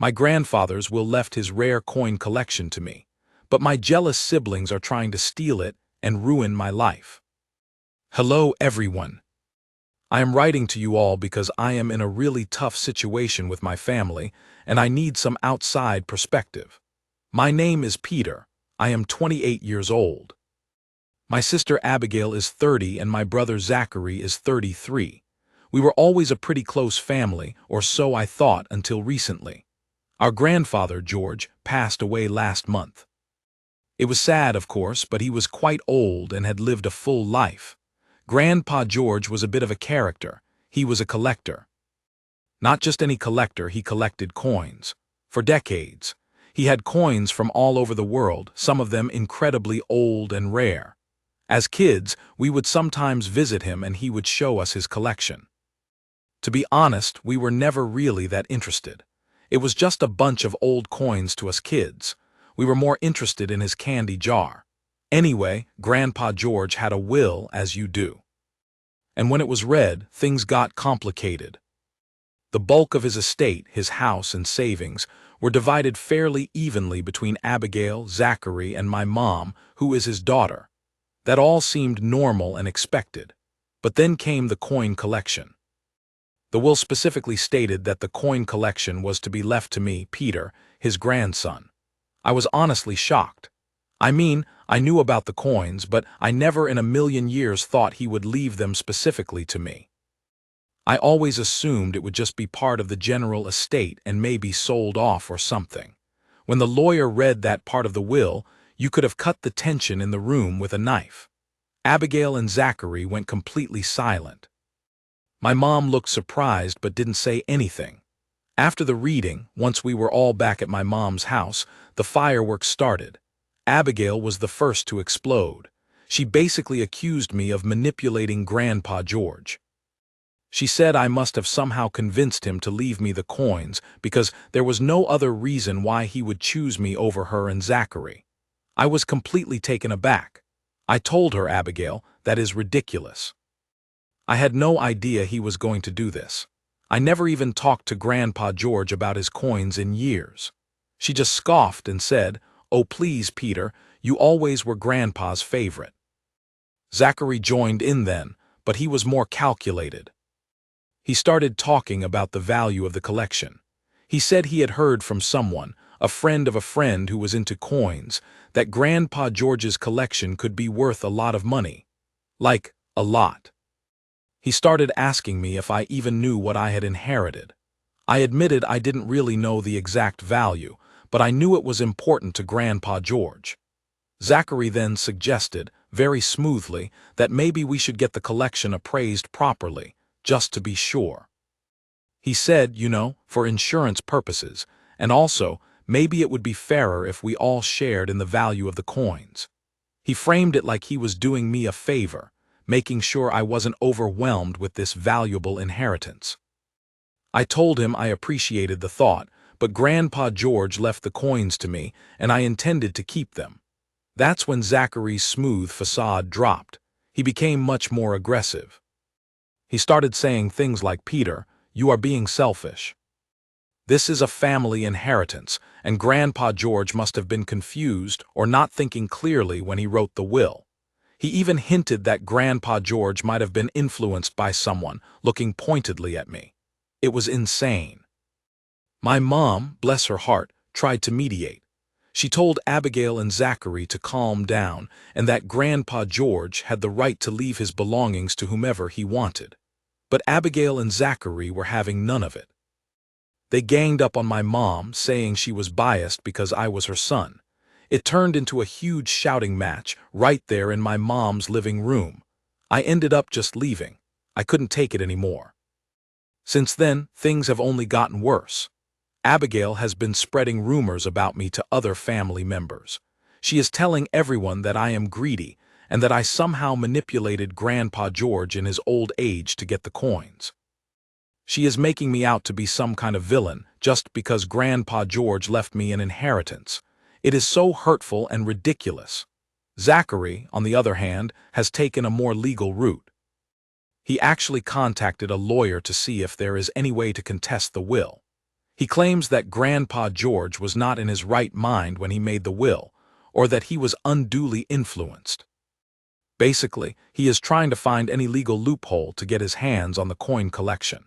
My grandfather's will left his rare coin collection to me, but my jealous siblings are trying to steal it and ruin my life. Hello, everyone. I am writing to you all because I am in a really tough situation with my family, and I need some outside perspective. My name is Peter. I am 28 years old. My sister Abigail is 30 and my brother Zachary is 33. We were always a pretty close family, or so I thought until recently. Our grandfather, George, passed away last month. It was sad, of course, but he was quite old and had lived a full life. Grandpa George was a bit of a character. He was a collector. Not just any collector, he collected coins. For decades. He had coins from all over the world, some of them incredibly old and rare. As kids, we would sometimes visit him and he would show us his collection. To be honest, we were never really that interested. It was just a bunch of old coins to us kids. We were more interested in his candy jar. Anyway, Grandpa George had a will, as you do. And when it was read, things got complicated. The bulk of his estate, his house and savings, were divided fairly evenly between Abigail, Zachary, and my mom, who is his daughter. That all seemed normal and expected. But then came the coin collection. The will specifically stated that the coin collection was to be left to me, Peter, his grandson. I was honestly shocked. I mean, I knew about the coins, but I never in a million years thought he would leave them specifically to me. I always assumed it would just be part of the general estate and maybe sold off or something. When the lawyer read that part of the will, you could have cut the tension in the room with a knife. Abigail and Zachary went completely silent. My mom looked surprised but didn't say anything. After the reading, once we were all back at my mom's house, the fireworks started. Abigail was the first to explode. She basically accused me of manipulating Grandpa George. She said I must have somehow convinced him to leave me the coins because there was no other reason why he would choose me over her and Zachary. I was completely taken aback. I told her, Abigail, that is ridiculous. I had no idea he was going to do this. I never even talked to Grandpa George about his coins in years. She just scoffed and said, "Oh, please, Peter, you always were Grandpa's favorite." Zachary joined in then, but he was more calculated. He started talking about the value of the collection. He said he had heard from someone, a friend of a friend who was into coins, that Grandpa George's collection could be worth a lot of money. Like, a lot. He started asking me if I even knew what I had inherited. I admitted I didn't really know the exact value, but I knew it was important to Grandpa George. Zachary then suggested, very smoothly, that maybe we should get the collection appraised properly, just to be sure. He said, for insurance purposes, and also, maybe it would be fairer if we all shared in the value of the coins. He framed it like he was doing me a favor, making sure I wasn't overwhelmed with this valuable inheritance. I told him I appreciated the thought, but Grandpa George left the coins to me, and I intended to keep them. That's when Zachary's smooth facade dropped. He became much more aggressive. He started saying things like, "Peter, you are being selfish. This is a family inheritance, and Grandpa George must have been confused or not thinking clearly when he wrote the will." He even hinted that Grandpa George might have been influenced by someone, looking pointedly at me. It was insane. My mom, bless her heart, tried to mediate. She told Abigail and Zachary to calm down and that Grandpa George had the right to leave his belongings to whomever he wanted. But Abigail and Zachary were having none of it. They ganged up on my mom, saying she was biased because I was her son. It turned into a huge shouting match right there in my mom's living room. I ended up just leaving. I couldn't take it anymore. Since then, things have only gotten worse. Abigail has been spreading rumors about me to other family members. She is telling everyone that I am greedy and that I somehow manipulated Grandpa George in his old age to get the coins. She is making me out to be some kind of villain just because Grandpa George left me an inheritance. It is so hurtful and ridiculous. Zachary, on the other hand, has taken a more legal route. He actually contacted a lawyer to see if there is any way to contest the will. He claims that Grandpa George was not in his right mind when he made the will, or that he was unduly influenced. Basically, he is trying to find any legal loophole to get his hands on the coin collection.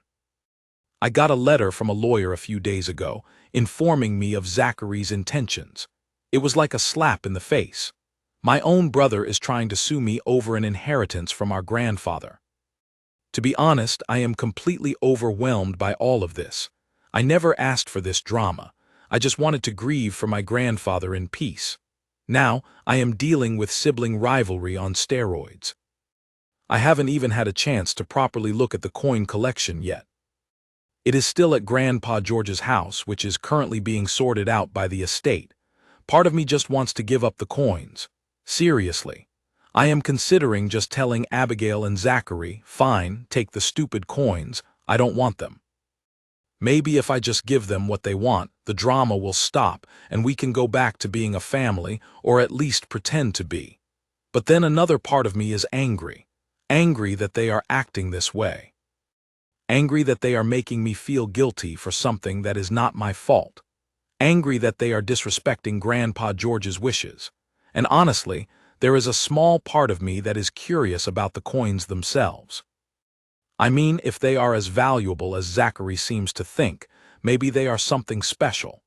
I got a letter from a lawyer a few days ago, informing me of Zachary's intentions. It was like a slap in the face. My own brother is trying to sue me over an inheritance from our grandfather. To be honest, I am completely overwhelmed by all of this. I never asked for this drama. I just wanted to grieve for my grandfather in peace. Now, I am dealing with sibling rivalry on steroids. I haven't even had a chance to properly look at the coin collection yet. It is still at Grandpa George's house, which is currently being sorted out by the estate. Part of me just wants to give up the coins. Seriously. I am considering just telling Abigail and Zachary, fine, take the stupid coins, I don't want them. Maybe if I just give them what they want, the drama will stop and we can go back to being a family, or at least pretend to be. But then another part of me is angry. Angry that they are acting this way. Angry that they are making me feel guilty for something that is not my fault. Angry that they are disrespecting Grandpa George's wishes. And honestly, there is a small part of me that is curious about the coins themselves. I mean, if they are as valuable as Zachary seems to think, maybe they are something special.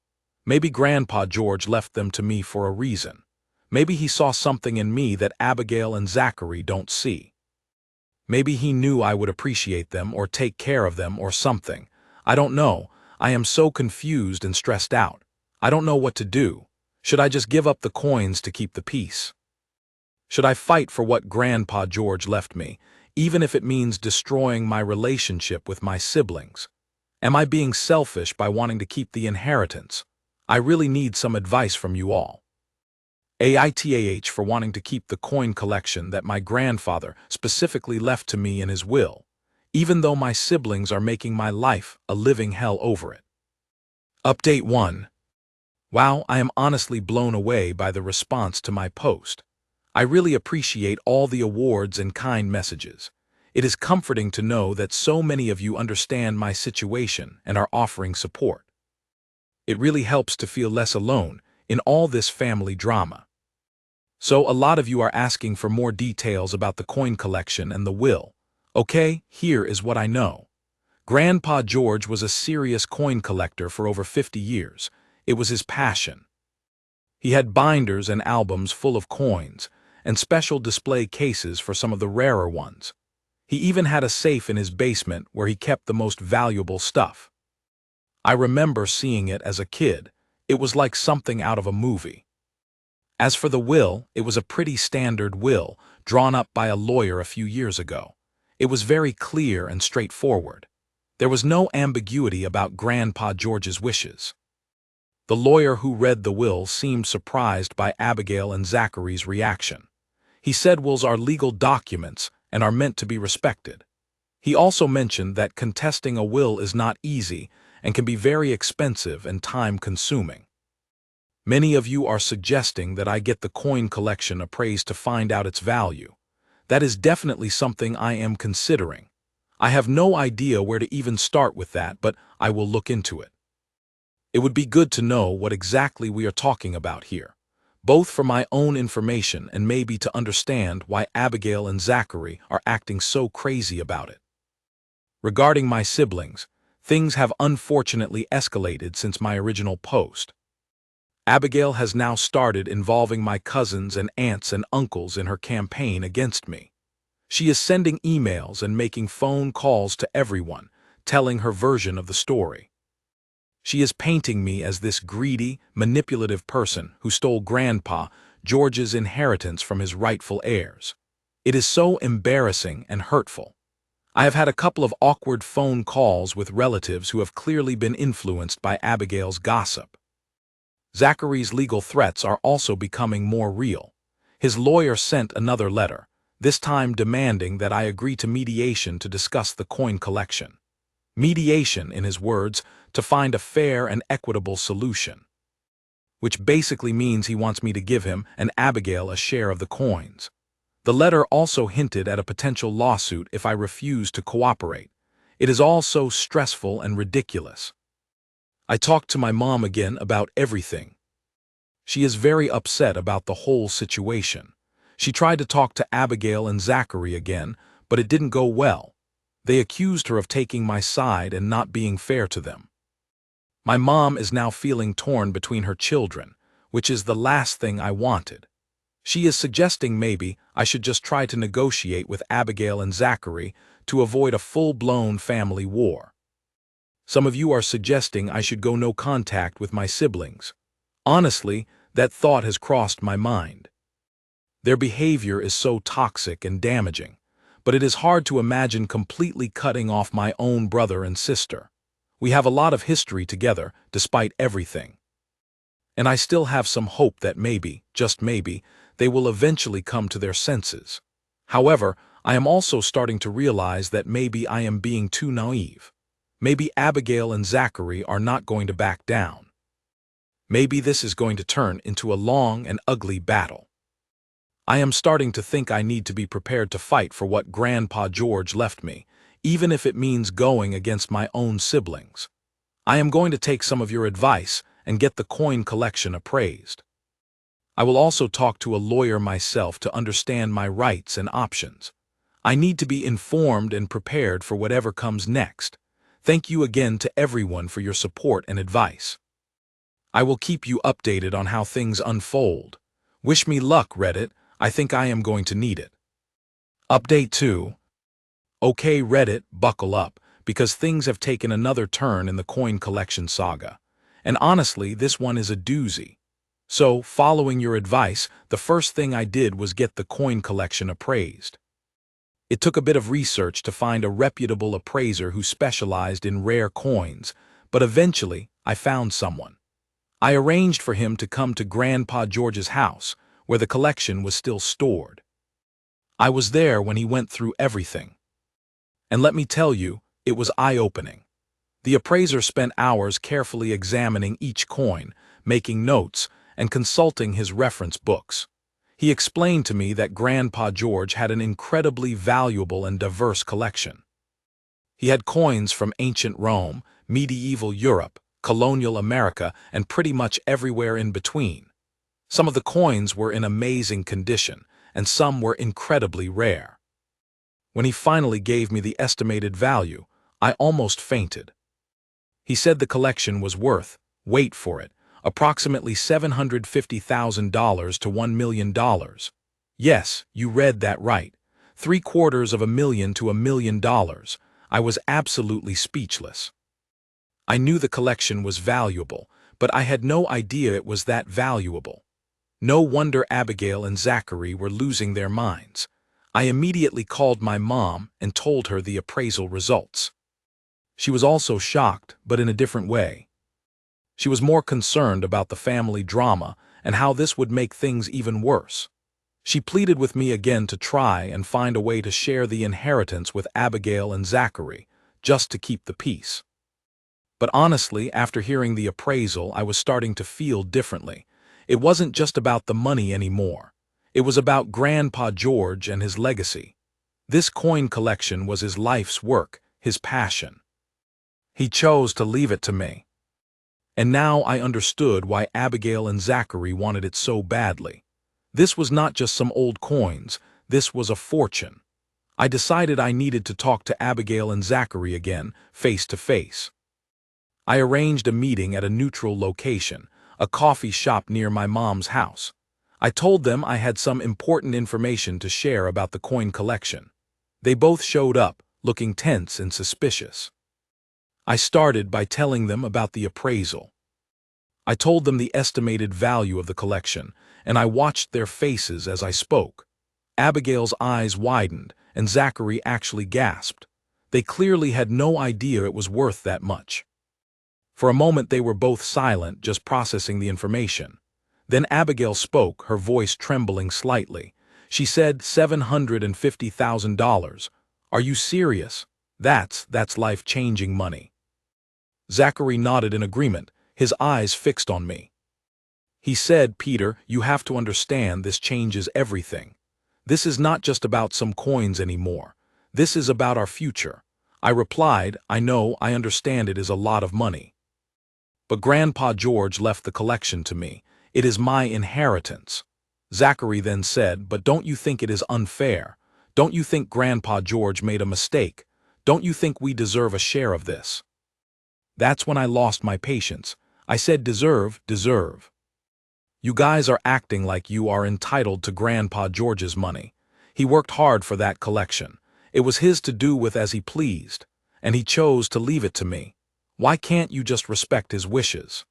Maybe Grandpa George left them to me for a reason. Maybe he saw something in me that Abigail and Zachary don't see. Maybe he knew I would appreciate them or take care of them or something. I don't know. I am so confused and stressed out. I don't know what to do. Should I just give up the coins to keep the peace? Should I fight for what Grandpa George left me, even if it means destroying my relationship with my siblings? Am I being selfish by wanting to keep the inheritance? I really need some advice from you all. AITAH for wanting to keep the coin collection that my grandfather specifically left to me in his will, even though my siblings are making my life a living hell over it. Update 1. Wow, I am honestly blown away by the response to my post. I really appreciate all the awards and kind messages. It is comforting to know that so many of you understand my situation and are offering support. It really helps to feel less alone in all this family drama. So a lot of you are asking for more details about the coin collection and the will. Okay, here is what I know. Grandpa George was a serious coin collector for over 50 years. It was his passion. He had binders and albums full of coins, and special display cases for some of the rarer ones. He even had a safe in his basement where he kept the most valuable stuff. I remember seeing it as a kid. It was like something out of a movie. As for the will, it was a pretty standard will, drawn up by a lawyer a few years ago. It was very clear and straightforward. There was no ambiguity about Grandpa George's wishes. The lawyer who read the will seemed surprised by Abigail and Zachary's reaction. He said wills are legal documents and are meant to be respected. He also mentioned that contesting a will is not easy and can be very expensive and time-consuming. Many of you are suggesting that I get the coin collection appraised to find out its value. That is definitely something I am considering. I have no idea where to even start with that, but I will look into it. It would be good to know what exactly we are talking about here, both for my own information and maybe to understand why Abigail and Zachary are acting so crazy about it. Regarding my siblings, things have unfortunately escalated since my original post. Abigail has now started involving my cousins and aunts and uncles in her campaign against me. She is sending emails and making phone calls to everyone, telling her version of the story. She is painting me as this greedy, manipulative person who stole Grandpa George's inheritance from his rightful heirs. It is so embarrassing and hurtful. I have had a couple of awkward phone calls with relatives who have clearly been influenced by Abigail's gossip. Zachary's legal threats are also becoming more real. His lawyer sent another letter, this time demanding that I agree to mediation to discuss the coin collection. Mediation, in his words, to find a fair and equitable solution. Which basically means he wants me to give him and Abigail a share of the coins. The letter also hinted at a potential lawsuit if I refuse to cooperate. It is all so stressful and ridiculous. I talked to my mom again about everything. She is very upset about the whole situation. She tried to talk to Abigail and Zachary again, but it didn't go well. They accused her of taking my side and not being fair to them. My mom is now feeling torn between her children, which is the last thing I wanted. She is suggesting maybe I should just try to negotiate with Abigail and Zachary to avoid a full-blown family war. Some of you are suggesting I should go no contact with my siblings. Honestly, that thought has crossed my mind. Their behavior is so toxic and damaging, but it is hard to imagine completely cutting off my own brother and sister. We have a lot of history together, despite everything. And I still have some hope that maybe, just maybe, they will eventually come to their senses. However, I am also starting to realize that maybe I am being too naive. Maybe Abigail and Zachary are not going to back down. Maybe this is going to turn into a long and ugly battle. I am starting to think I need to be prepared to fight for what Grandpa George left me, even if it means going against my own siblings. I am going to take some of your advice and get the coin collection appraised. I will also talk to a lawyer myself to understand my rights and options. I need to be informed and prepared for whatever comes next. Thank you again to everyone for your support and advice. I will keep you updated on how things unfold. Wish me luck, Reddit. I think I am going to need it. Update 2. Okay, Reddit, buckle up, because things have taken another turn in the coin collection saga. And honestly, this one is a doozy. So, following your advice, the first thing I did was get the coin collection appraised. It took a bit of research to find a reputable appraiser who specialized in rare coins, but eventually I found someone. I arranged for him to come to Grandpa George's house, where the collection was still stored. I was there when he went through everything. And let me tell you, it was eye-opening. The appraiser spent hours carefully examining each coin, making notes, and consulting his reference books. He explained to me that Grandpa George had an incredibly valuable and diverse collection. He had coins from ancient Rome, medieval Europe, colonial America, and pretty much everywhere in between. Some of the coins were in amazing condition, and some were incredibly rare. When he finally gave me the estimated value, I almost fainted. He said the collection was worth, wait for it, approximately $750,000 to $1 million. Yes, you read that right. $750,000 to $1 million. I was absolutely speechless. I knew the collection was valuable, but I had no idea it was that valuable. No wonder Abigail and Zachary were losing their minds. I immediately called my mom and told her the appraisal results. She was also shocked, but in a different way. She was more concerned about the family drama and how this would make things even worse. She pleaded with me again to try and find a way to share the inheritance with Abigail and Zachary, just to keep the peace. But honestly, after hearing the appraisal, I was starting to feel differently. It wasn't just about the money anymore. It was about Grandpa George and his legacy. This coin collection was his life's work, his passion. He chose to leave it to me. And now I understood why Abigail and Zachary wanted it so badly. This was not just some old coins, this was a fortune. I decided I needed to talk to Abigail and Zachary again, face to face. I arranged a meeting at a neutral location, a coffee shop near my mom's house. I told them I had some important information to share about the coin collection. They both showed up, looking tense and suspicious. I started by telling them about the appraisal. I told them the estimated value of the collection, and I watched their faces as I spoke. Abigail's eyes widened, and Zachary actually gasped. They clearly had no idea it was worth that much. For a moment they were both silent, just processing the information. Then Abigail spoke, her voice trembling slightly. She said, $750,000. Are you serious? That's life-changing money. Zachary nodded in agreement, his eyes fixed on me. He said, Peter, you have to understand this changes everything. This is not just about some coins anymore. This is about our future. I replied, I know, I understand it is a lot of money. But Grandpa George left the collection to me. It is my inheritance. Zachary then said, but don't you think it is unfair? Don't you think Grandpa George made a mistake? Don't you think we deserve a share of this? That's when I lost my patience. I said, deserve, deserve. You guys are acting like you are entitled to Grandpa George's money. He worked hard for that collection. It was his to do with as he pleased, and he chose to leave it to me. Why can't you just respect his wishes?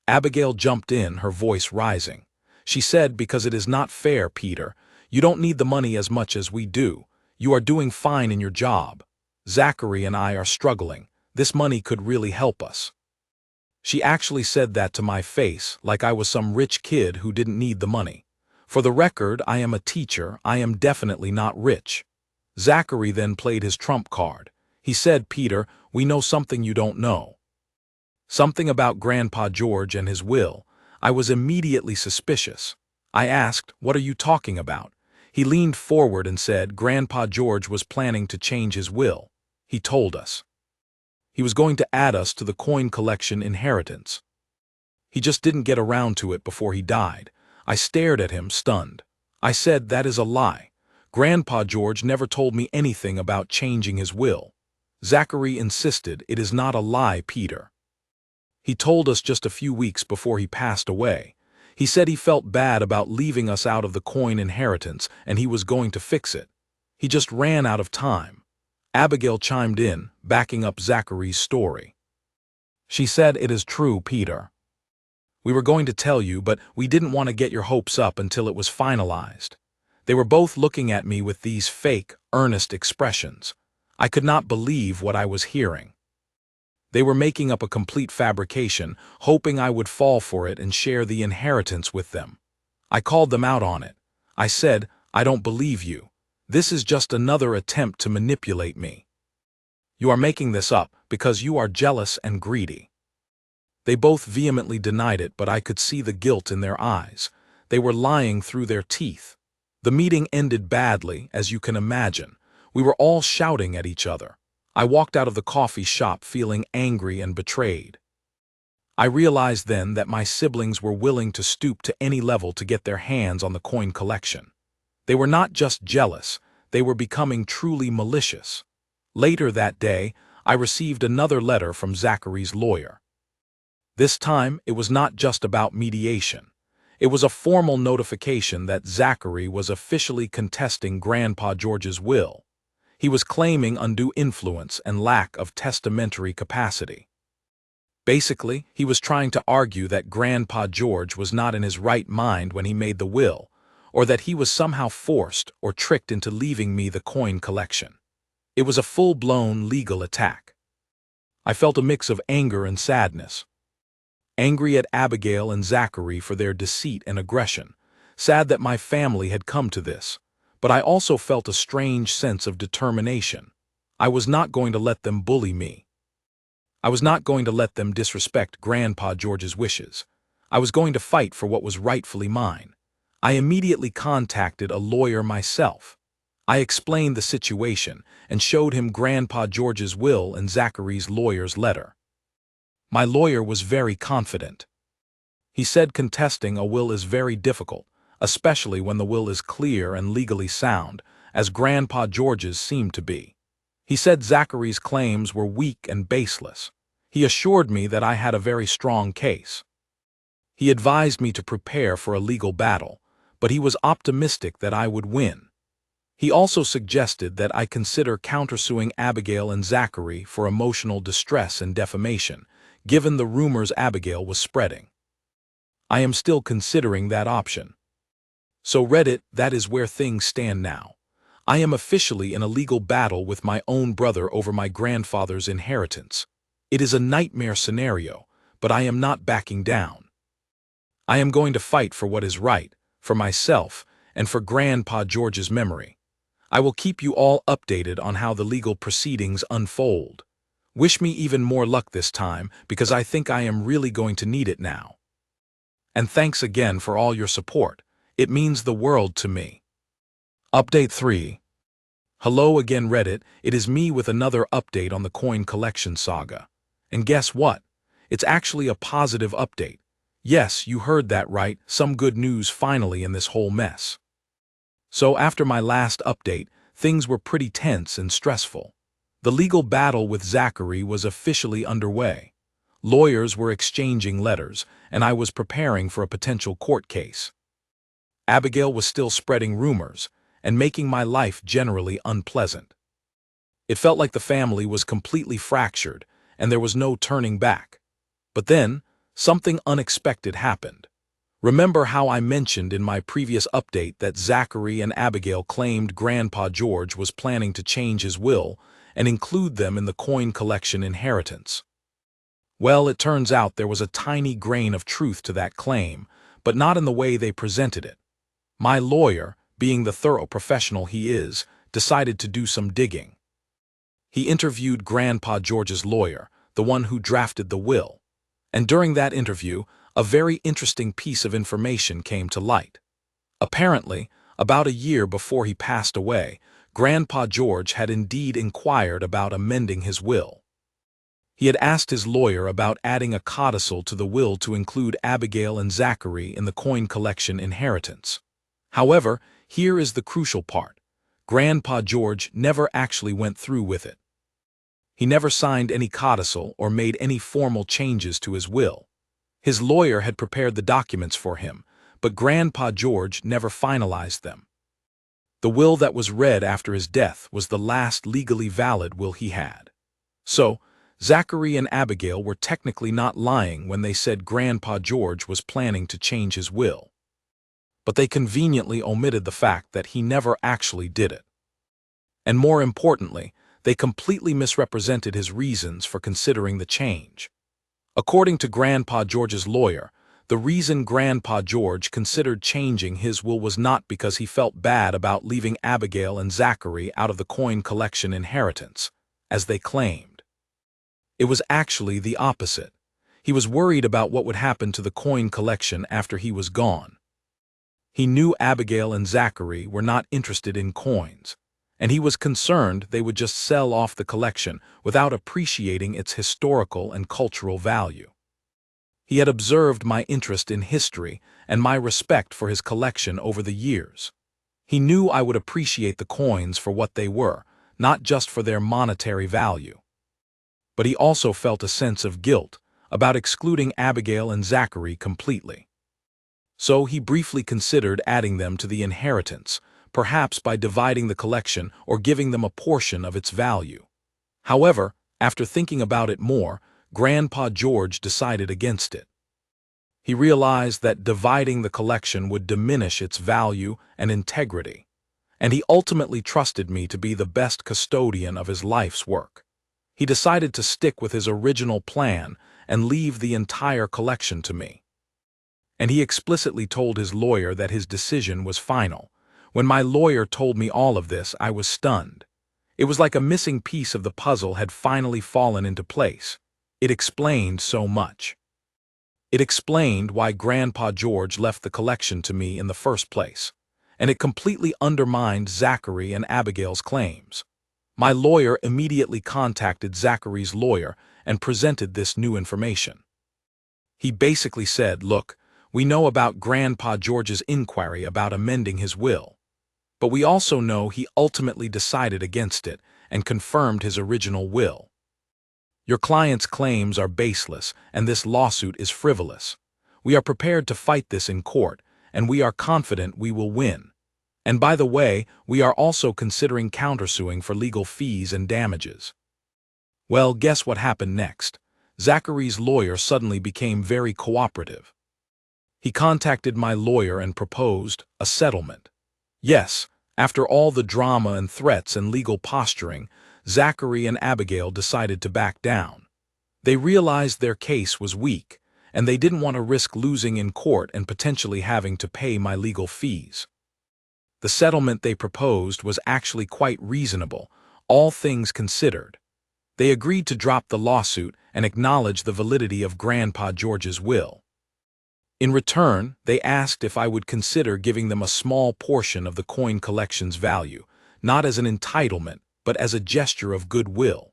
Abigail jumped in, her voice rising. She said, because it is not fair, Peter. You don't need the money as much as we do. You are doing fine in your job. Zachary and I are struggling. This money could really help us. She actually said that to my face, like I was some rich kid who didn't need the money. For the record, I am a teacher. I am definitely not rich. Zachary then played his trump card. He said, Peter, we know something you don't know. Something about Grandpa George and his will. I was immediately suspicious. I asked, what are you talking about? He leaned forward and said, Grandpa George was planning to change his will. He told us. He was going to add us to the coin collection inheritance. He just didn't get around to it before he died. I stared at him, stunned. I said, that is a lie. Grandpa George never told me anything about changing his will. Zachary insisted, it is not a lie, Peter. He told us just a few weeks before he passed away. He said he felt bad about leaving us out of the coin inheritance and he was going to fix it. He just ran out of time. Abigail chimed in, backing up Zachary's story. She said, it is true, Peter. We were going to tell you, but we didn't want to get your hopes up until it was finalized. They were both looking at me with these fake, earnest expressions. I could not believe what I was hearing. They were making up a complete fabrication, hoping I would fall for it and share the inheritance with them. I called them out on it. I said, I don't believe you. This is just another attempt to manipulate me. You are making this up because you are jealous and greedy. They both vehemently denied it, but I could see the guilt in their eyes. They were lying through their teeth. The meeting ended badly, as you can imagine. We were all shouting at each other. I walked out of the coffee shop feeling angry and betrayed. I realized then that my siblings were willing to stoop to any level to get their hands on the coin collection. They were not just jealous, they were becoming truly malicious. Later that day, I received another letter from Zachary's lawyer. This time, it was not just about mediation. It was a formal notification that Zachary was officially contesting Grandpa George's will. He was claiming undue influence and lack of testamentary capacity. Basically, he was trying to argue that Grandpa George was not in his right mind when he made the will, or that he was somehow forced or tricked into leaving me the coin collection. It was a full-blown legal attack. I felt a mix of anger and sadness. Angry at Abigail and Zachary for their deceit and aggression, sad that my family had come to this, but I also felt a strange sense of determination. I was not going to let them bully me. I was not going to let them disrespect Grandpa George's wishes. I was going to fight for what was rightfully mine. I immediately contacted a lawyer myself. I explained the situation and showed him Grandpa George's will and Zachary's lawyer's letter. My lawyer was very confident. He said contesting a will is very difficult, especially when the will is clear and legally sound, as Grandpa George's seemed to be. He said Zachary's claims were weak and baseless. He assured me that I had a very strong case. He advised me to prepare for a legal battle, but he was optimistic that I would win. He also suggested that I consider countersuing Abigail and Zachary for emotional distress and defamation, given the rumors Abigail was spreading. I am still considering that option. So Reddit, that is where things stand now. I am officially in a legal battle with my own brother over my grandfather's inheritance. It is a nightmare scenario, but I am not backing down. I am going to fight for what is right, for myself, and for Grandpa George's memory. I will keep you all updated on how the legal proceedings unfold. Wish me even more luck this time, because I think I am really going to need it now. And thanks again for all your support. It means the world to me. Update 3. Hello again, Reddit. It is me with another update on the coin collection saga. And guess what? It's actually a positive update. Yes, you heard that right, some good news finally in this whole mess. So after my last update, things were pretty tense and stressful. The legal battle with Zachary was officially underway. Lawyers were exchanging letters, and I was preparing for a potential court case. Abigail was still spreading rumors and making my life generally unpleasant. It felt like the family was completely fractured, and there was no turning back. But then, something unexpected happened. Remember how I mentioned in my previous update that Zachary and Abigail claimed Grandpa George was planning to change his will and include them in the coin collection inheritance? Well, it turns out there was a tiny grain of truth to that claim, but not in the way they presented it. My lawyer, being the thorough professional he is, decided to do some digging. He interviewed Grandpa George's lawyer, the one who drafted the will, and during that interview, a very interesting piece of information came to light. Apparently, about a year before he passed away, Grandpa George had indeed inquired about amending his will. He had asked his lawyer about adding a codicil to the will to include Abigail and Zachary in the coin collection inheritance. However, here is the crucial part. Grandpa George never actually went through with it. He never signed any codicil or made any formal changes to his will. His lawyer had prepared the documents for him, but Grandpa George never finalized them. The will that was read after his death was the last legally valid will he had. So, Zachary and Abigail were technically not lying when they said Grandpa George was planning to change his will. But they conveniently omitted the fact that he never actually did it. And more importantly, they completely misrepresented his reasons for considering the change. According to Grandpa George's lawyer, the reason Grandpa George considered changing his will was not because he felt bad about leaving Abigail and Zachary out of the coin collection inheritance, as they claimed. It was actually the opposite. He was worried about what would happen to the coin collection after he was gone. He knew Abigail and Zachary were not interested in coins, and he was concerned they would just sell off the collection without appreciating its historical and cultural value. He had observed my interest in history and my respect for his collection over the years. He knew I would appreciate the coins for what they were, not just for their monetary value. But he also felt a sense of guilt about excluding Abigail and Zachary completely. So he briefly considered adding them to the inheritance, perhaps by dividing the collection or giving them a portion of its value. However, after thinking about it more, Grandpa George decided against it. He realized that dividing the collection would diminish its value and integrity, and he ultimately trusted me to be the best custodian of his life's work. He decided to stick with his original plan and leave the entire collection to me. And he explicitly told his lawyer that his decision was final. When my lawyer told me all of this, I was stunned. It was like a missing piece of the puzzle had finally fallen into place. It explained so much. It explained why Grandpa George left the collection to me in the first place, and it completely undermined Zachary and Abigail's claims. My lawyer immediately contacted Zachary's lawyer and presented this new information. He basically said, "Look, we know about Grandpa George's inquiry about amending his will, but we also know he ultimately decided against it and confirmed his original will. Your client's claims are baseless, and this lawsuit is frivolous. We are prepared to fight this in court, and we are confident we will win. And by the way, we are also considering countersuing for legal fees and damages." Well, guess what happened next? Zachary's lawyer suddenly became very cooperative. He contacted my lawyer and proposed a settlement. Yes, after all the drama and threats and legal posturing, Zachary and Abigail decided to back down. They realized their case was weak, and they didn't want to risk losing in court and potentially having to pay my legal fees. The settlement they proposed was actually quite reasonable, all things considered. They agreed to drop the lawsuit and acknowledge the validity of Grandpa George's will. In return, they asked if I would consider giving them a small portion of the coin collection's value, not as an entitlement, but as a gesture of goodwill.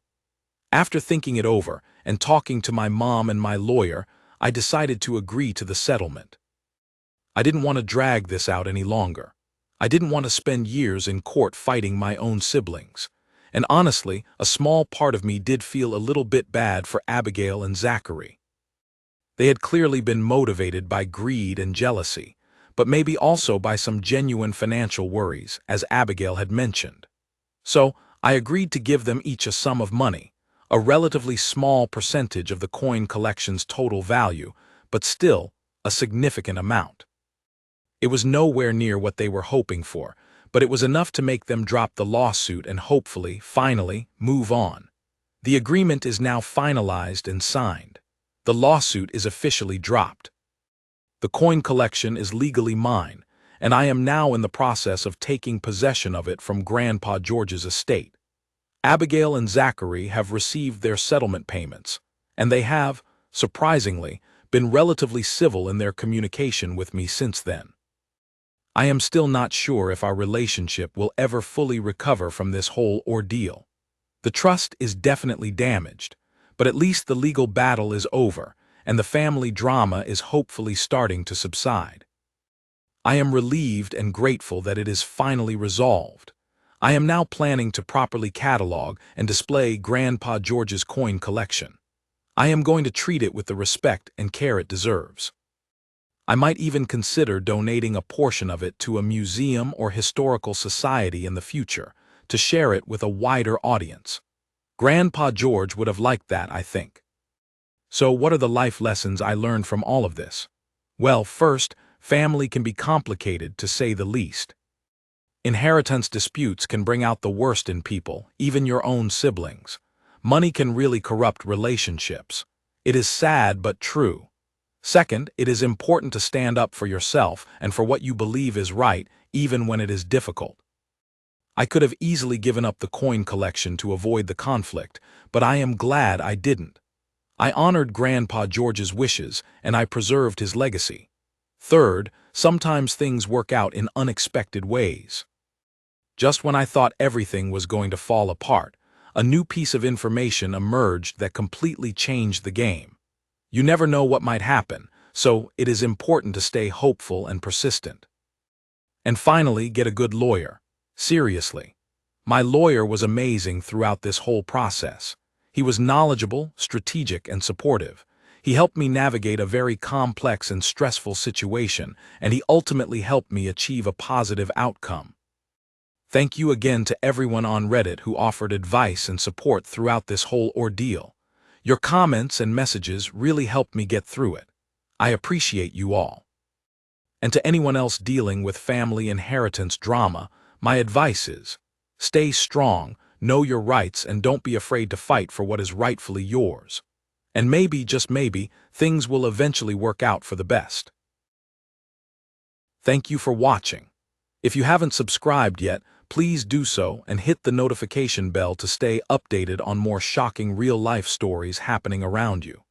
After thinking it over and talking to my mom and my lawyer, I decided to agree to the settlement. I didn't want to drag this out any longer. I didn't want to spend years in court fighting my own siblings. And honestly, a small part of me did feel a little bit bad for Abigail and Zachary. They had clearly been motivated by greed and jealousy, but maybe also by some genuine financial worries, as Abigail had mentioned. So, I agreed to give them each a sum of money, a relatively small percentage of the coin collection's total value, but still a significant amount. It was nowhere near what they were hoping for, but it was enough to make them drop the lawsuit and hopefully, finally, move on. The agreement is now finalized and signed. The lawsuit is officially dropped. The coin collection is legally mine, and I am now in the process of taking possession of it from Grandpa George's estate. Abigail and Zachary have received their settlement payments, and they have, surprisingly, been relatively civil in their communication with me since then. I am still not sure if our relationship will ever fully recover from this whole ordeal. The trust is definitely damaged, but at least the legal battle is over, and the family drama is hopefully starting to subside. I am relieved and grateful that it is finally resolved. I am now planning to properly catalog and display Grandpa George's coin collection. I am going to treat it with the respect and care it deserves. I might even consider donating a portion of it to a museum or historical society in the future, to share it with a wider audience. Grandpa George would have liked that, I think. So what are the life lessons I learned from all of this? Well, first, family can be complicated, to say the least. Inheritance disputes can bring out the worst in people, even your own siblings. Money can really corrupt relationships. It is sad but true. Second, it is important to stand up for yourself and for what you believe is right, even when it is difficult. I could have easily given up the coin collection to avoid the conflict, but I am glad I didn't. I honored Grandpa George's wishes, and I preserved his legacy. Third, sometimes things work out in unexpected ways. Just when I thought everything was going to fall apart, a new piece of information emerged that completely changed the game. You never know what might happen, so it is important to stay hopeful and persistent. And finally, get a good lawyer. Seriously. My lawyer was amazing throughout this whole process. He was knowledgeable, strategic, and supportive. He helped me navigate a very complex and stressful situation, and he ultimately helped me achieve a positive outcome. Thank you again to everyone on Reddit who offered advice and support throughout this whole ordeal. Your comments and messages really helped me get through it. I appreciate you all. And to anyone else dealing with family inheritance drama, my advice is, stay strong, know your rights, and don't be afraid to fight for what is rightfully yours. And maybe, just maybe, things will eventually work out for the best. Thank you for watching. If you haven't subscribed yet, please do so and hit the notification bell to stay updated on more shocking real-life stories happening around you.